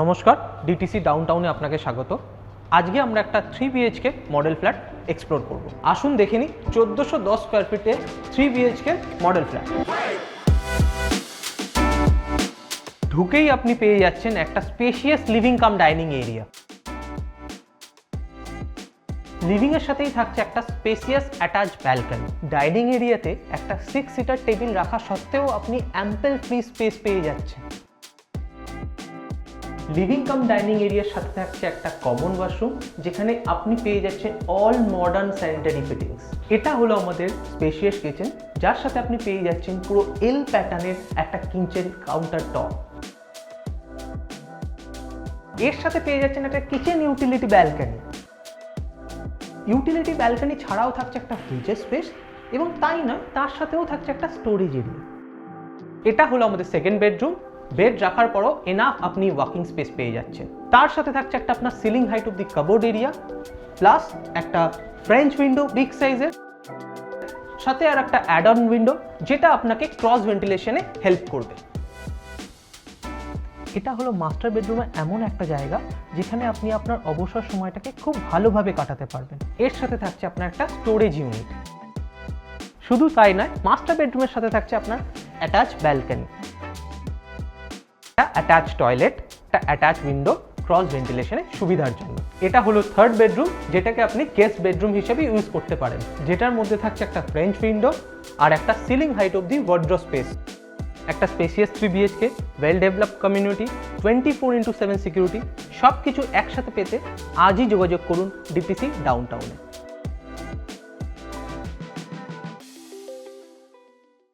নমস্কার, ডিটিসি ডাউনটাউনে আপনাকে স্বাগত। আজকে আমরা একটা 3 BHK মডেল ফ্ল্যাট এক্সপ্লোর করব। আসুন দেখে নিই 1410 স্কোয়ার ফিটে 3 BHK মডেল ফ্ল্যাট। ঢুকেই আপনি পেয়ে যাচ্ছেন একটা spacious living cum dining area. Living এর সাথেই থাকছে একটা স্পেসিয়াস অ্যাটাচ ব্যালকনি। ডাইনিং এরিয়াতে একটা 6 সিটার টেবিল রাখা সত্ত্বেও আপনি অ্যাম্পল ফ্রি স্পেস পেয়ে যাচ্ছেন। লিভিং কাম ডাইনিং এরিয়ার সাথে থাকছে একটা কমন ওয়াশরুম, যেখানে আপনি পেয়ে যাচ্ছেন অল মডার্ন স্যানিটারি ফিটিংস। এটা হলো আমাদের স্পেশিয়াস কিচেন, যার সাথে আপনি পেয়ে যাচ্ছেন পুরো এল প্যাটার্নের একটা কিচেন কাউন্টার টপ। এর সাথে পেয়ে যাচ্ছেন একটা kitchen utility balcony. Utility balcony ছাড়াও থাকছে একটা ফ্রিজের স্পেস, এবং তাই নয়, তার সাথেও থাকছে একটা স্টোরেজ এরিয়া। এটা হলো আমাদের সেকেন্ড বেডরুম। বেড রাখার পরও এনাফ আপনি ওয়াকিং স্পেস পেয়ে যাচ্ছেন। তার সাথে থাকছে একটা আপনার ceiling height of the cupboard area, plus একটা ফ্রেঞ্চ উইন্ডো বিগ সাইজের, সাথে আর একটা অ্যাড অন উইন্ডো, যেটা আপনাকে ক্রস ভেন্টিলেশনে হেল্প করবে। এটা হলো মাস্টার বেডরুমের এমন একটা জায়গা যেখানে আপনি আপনার অবসর সময়টাকে খুব ভালোভাবে কাটাতে পারবেন। এর সাথে থাকছে আপনার একটা স্টোরেজ ইউনিট। শুধু তাই নয়, মাস্টার বেডরুমের সাথে থাকছে আপনার অ্যাটাচ ব্যালকনি, অ্যাটাচ টয়লেট, একটা অ্যাটাচ উইন্ডো ক্রস ভেন্টিলেশনের সুবিধার জন্য। এটা হলো থার্ড বেডরুম, যেটাকে আপনি গেস্ট বেডরুম হিসেবে ইউজ করতে পারেন, যেটার মধ্যে থাকছে একটা ফ্রেঞ্চ উইন্ডো আর একটা ceiling height of the wardrobe space. একটা spacious 3 BHK, well developed community, 24x7 security, সব কিছু একসাথে পেতে আজই যোগাযোগ করুন ডিটিসি ডাউনটাউনে।